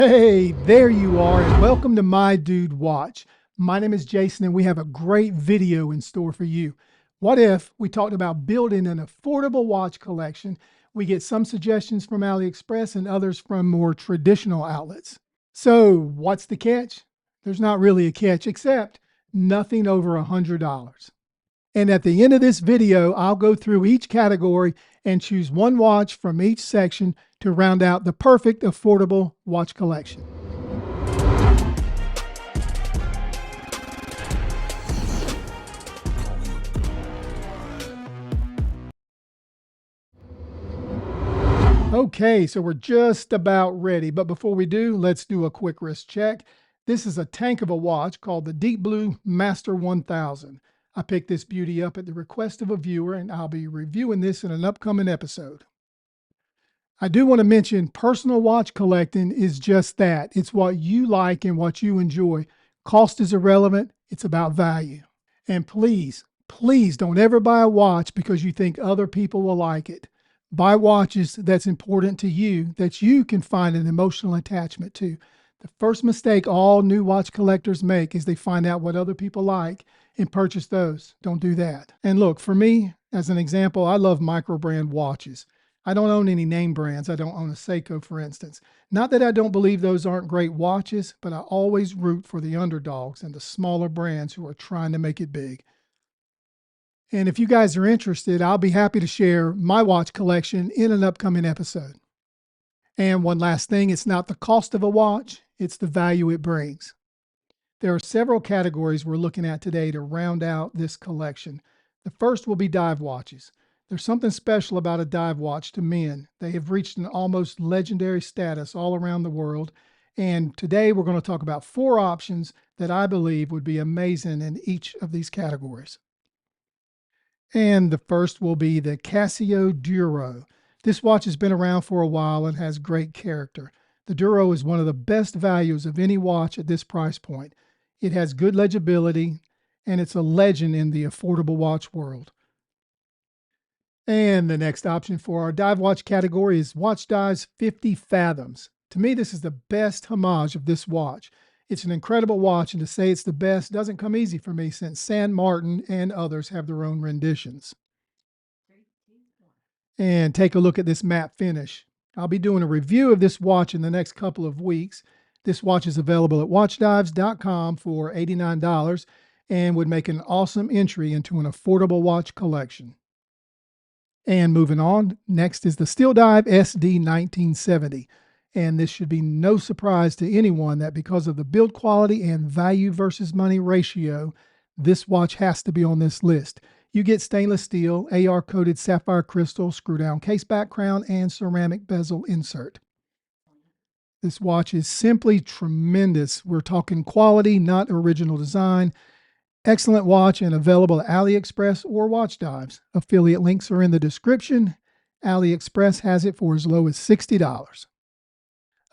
Hey, there you are, and welcome to My Dude Watch. My name is Jason, and we have a great video in store for you. What if we talked about building an affordable watch collection? We get some suggestions from AliExpress and others from more traditional outlets. So, what's the catch? There's not really a catch, except nothing over $100. And at the end of this video, I'll go through each category and choose one watch from each section to round out the perfect affordable watch collection. Okay, so we're just about ready, but before we do, let's do a quick wrist check. This is a tank of a watch called the Deep Blue Master 1000. I picked this beauty up at the request of a viewer, and I'll be reviewing this in an upcoming episode. I do want to mention personal watch collecting is just that. It's what you like and what you enjoy. Cost is irrelevant. It's about value. And please, please don't ever buy a watch because you think other people will like it. Buy watches that's important to you, that you can find an emotional attachment to. The first mistake all new watch collectors make is they find out what other people like and purchase those. Don't do that. And look, for me, as an example, I love Microbrand watches. I don't own any name brands. I don't own a Seiko, for instance. Not that I don't believe those aren't great watches, but I always root for the underdogs and the smaller brands who are trying to make it big. And if you guys are interested, I'll be happy to share my watch collection in an upcoming episode. And one last thing, it's not the cost of a watch, it's the value it brings. There are several categories we're looking at today to round out this collection. The first will be dive watches. There's something special about a dive watch to men. They have reached an almost legendary status all around the world. And today we're going to talk about 4 options that I believe would be amazing in each of these categories. And the first will be the Casio Duro. This watch has been around for a while and has great character. The Duro is one of the best values of any watch at this price point. It has good legibility, and it's a legend in the affordable watch world. And the next option for our dive watch category is Watchdives 50 Fathoms. To me, this is the best homage of this watch. It's an incredible watch, and to say it's the best doesn't come easy for me since San Martin and others have their own renditions. And take a look at this matte finish. I'll be doing a review of this watch in the next couple of weeks. This watch is available at watchdives.com for $89 and would make an awesome entry into an affordable watch collection. And moving on, next is the Steeldive SD 1970. And this should be no surprise to anyone that because of the build quality and value versus money ratio, this watch has to be on this list. You get stainless steel, AR-coated sapphire crystal, screw-down case back crown, and ceramic bezel insert. This watch is simply tremendous. We're talking quality, not original design. Excellent watch and available at AliExpress or Watchdives. Affiliate links are in the description. AliExpress has it for as low as $60.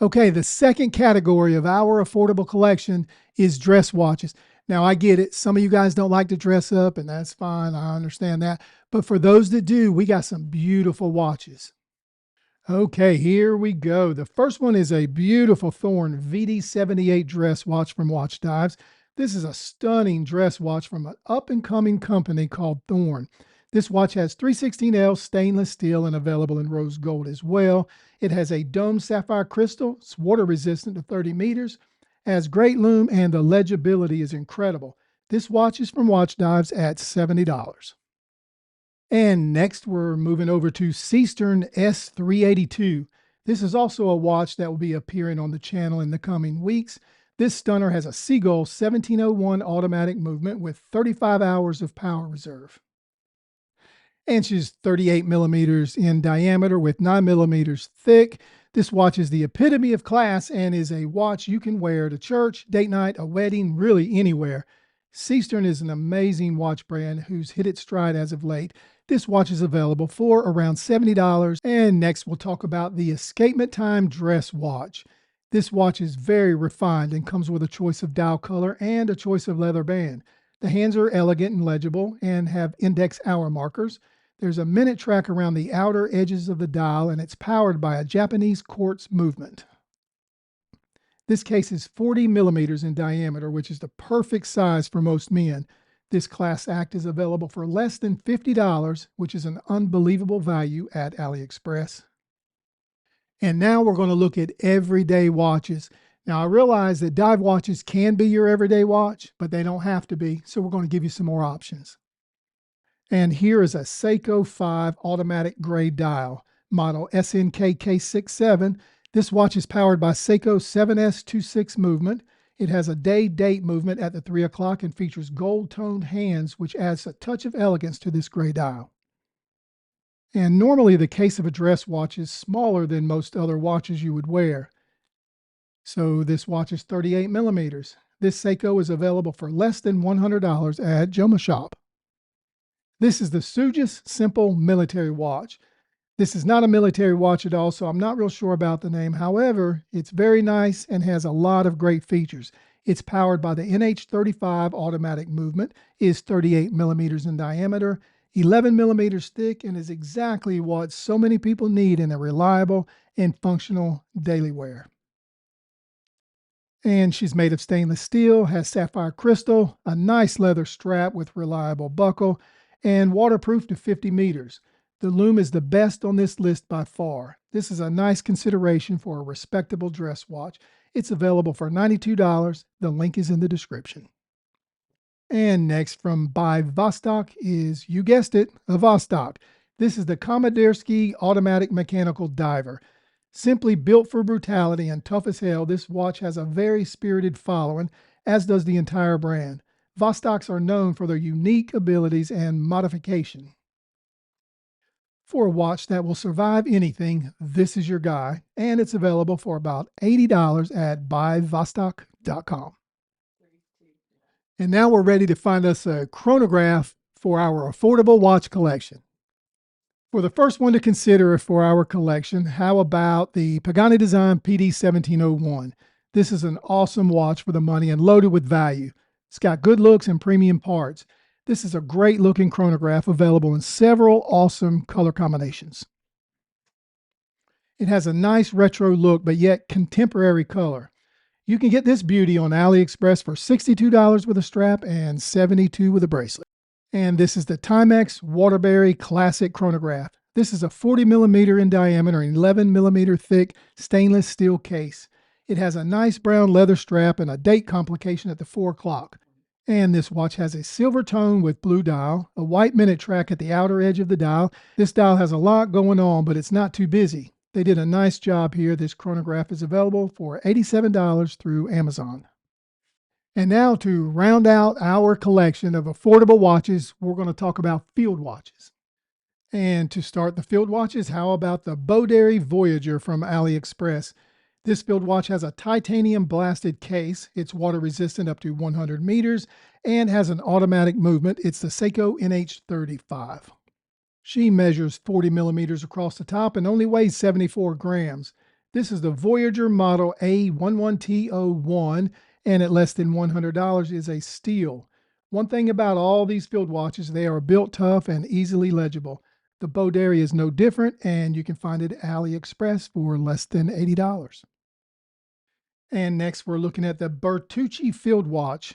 Okay, the second category of our affordable collection is dress watches. Now, I get it. Some of you guys don't like to dress up, and that's fine. I understand that. But for those that do, we got some beautiful watches. Okay, here we go. The first one is a beautiful Thorn VD78 dress watch from Watchdives. This is a stunning dress watch from an up-and-coming company called Thorn. This watch has 316L stainless steel and available in rose gold as well. It has a domed sapphire crystal. It's water resistant to 30 meters. Has great lume and the legibility is incredible. This watch is from Watchdives at $70. And next we're moving over to Seestern S382. This is also a watch that will be appearing on the channel in the coming weeks. This stunner has a Seagull 1701 automatic movement with 35 hours of power reserve. And she's 38 millimeters in diameter with 9 millimeters thick. This watch is the epitome of class and is a watch you can wear to church, date night, a wedding, really anywhere. Seestern is an amazing watch brand who's hit its stride as of late. This watch is available for around $70. And next we'll talk about the Escapement Time dress watch. This watch is very refined and comes with a choice of dial color and a choice of leather band. The hands are elegant and legible and have index hour markers. There's a minute track around the outer edges of the dial, and it's powered by a Japanese quartz movement. This case is 40 millimeters in diameter, which is the perfect size for most men. This class act is available for less than $50, which is an unbelievable value at AliExpress. And now we're going to look at everyday watches. Now, I realize that dive watches can be your everyday watch, but they don't have to be, so we're going to give you some more options. And here is a Seiko 5 automatic gray dial, model SNKK 67. This watch is powered by Seiko 7S26 movement. It has a day-date movement at the 3 o'clock and features gold-toned hands, which adds a touch of elegance to this gray dial. And normally the case of a dress watch is smaller than most other watches you would wear. So this watch is 38 millimeters. This Seiko is available for less than $100 at Joma Shop. This is the Sugess Simple Military Watch. This is not a military watch at all, so I'm not real sure about the name. However, it's very nice and has a lot of great features. It's powered by the NH35 automatic movement, is 38 millimeters in diameter, 11 millimeters thick, and is exactly what so many people need in a reliable and functional daily wear. And she's made of stainless steel, has sapphire crystal, a nice leather strap with reliable buckle, and waterproof to 50 meters. The loom is the best on this list by far. This is a nice consideration for a respectable dress watch. It's available for $92. The link is in the description. And next from by Vostok is, you guessed it, a Vostok. This is the Komandirskie automatic mechanical diver. Simply built for brutality and tough as hell, this watch has a very spirited following, as does the entire brand. Vostoks are known for their unique abilities and modification. For a watch that will survive anything, this is your guy, and it's available for about $80 at buyvostok.com. And now we're ready to find us a chronograph for our affordable watch collection. For the first one to consider for our collection, how about the Pagani Design PD1701? This is an awesome watch for the money and loaded with value. It's got good looks and premium parts. This is a great looking chronograph available in several awesome color combinations. It has a nice retro look, but yet contemporary color. You can get this beauty on AliExpress for $62 with a strap and $72 with a bracelet. And this is the Timex Waterbury Classic Chronograph. This is a 40 millimeter in diameter and 11 millimeter thick stainless steel case. It has a nice brown leather strap and a date complication at the 4 o'clock. And this watch has a silver tone with blue dial, a white minute track at the outer edge of the dial. This dial has a lot going on, but it's not too busy. They did a nice job here. This chronograph is available for $87 through Amazon. And now to round out our collection of affordable watches, we're going to talk about field watches. And to start the field watches, how about the Boderry Voyager from AliExpress? This field watch has a titanium blasted case. It's water resistant up to 100 meters and has an automatic movement. It's the Seiko NH35. She measures 40 millimeters across the top and only weighs 74 grams. This is the Voyager model A11T01, and at less than $100 is a steal. One thing about all these field watches, they are built tough and easily legible. The Boderry is no different, and you can find it at AliExpress for less than $80. And next we're looking at the Bertucci field watch.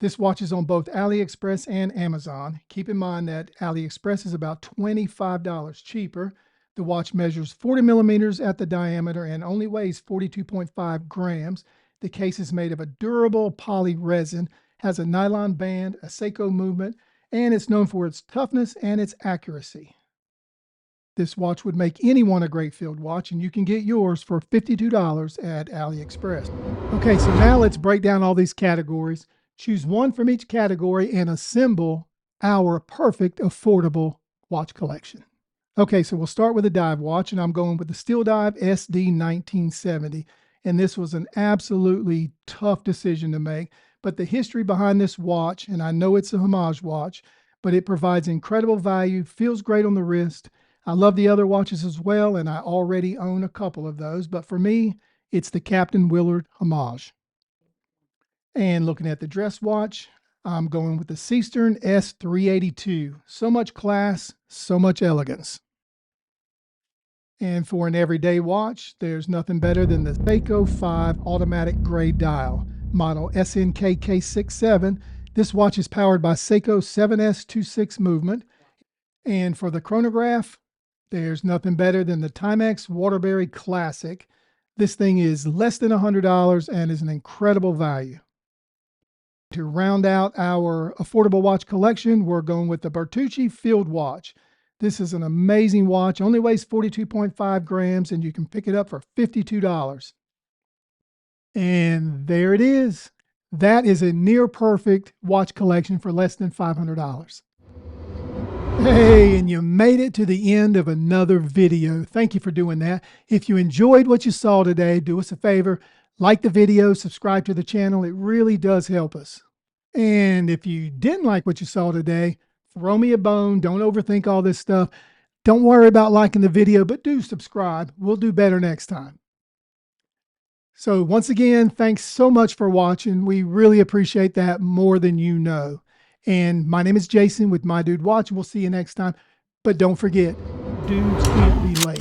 This watch is on both AliExpress and Amazon. Keep in mind that AliExpress is about $25 cheaper. The watch measures 40 millimeters at the diameter and only weighs 42.5 grams. The case is made of a durable poly resin, has a nylon band, a Seiko movement, and it's known for its toughness and its accuracy. This watch would make anyone a great field watch, and you can get yours for $52 at AliExpress. Okay, so now let's break down all these categories. Choose one from each category and assemble our perfect affordable watch collection. Okay, so we'll start with a dive watch, and I'm going with the Steeldive SD1970. And this was an absolutely tough decision to make. But the history behind this watch, and I know it's a homage watch, but it provides incredible value, feels great on the wrist. I love the other watches as well, and I already own a couple of those. But for me, it's the Captain Willard homage. And looking at the dress watch, I'm going with the Seestern S382. So much class, so much elegance. And for an everyday watch, there's nothing better than the Seiko 5 automatic gray dial, model SNKK 67. This watch is powered by Seiko 7S26 movement. And for the chronograph, there's nothing better than the Timex Waterbury Classic. This thing is less than $100 and is an incredible value. To round out our affordable watch collection, we're going with the Bertucci Field Watch. This is an amazing watch, only weighs 42.5 grams, and you can pick it up for $52. And there it is. That is a near perfect watch collection for less than $500. Hey, and you made it to the end of another video. Thank you for doing that. If you enjoyed what you saw today, do us a favor, like the video, subscribe to the channel. It really does help us. And if you didn't like what you saw today, throw me a bone. Don't overthink all this stuff. Don't worry about liking the video, but do subscribe. We'll do better next time. So once again, thanks so much for watching. We really appreciate that more than you know. And my name is Jason with My Dude Watch. We'll see you next time. But don't forget, dudes can't be late.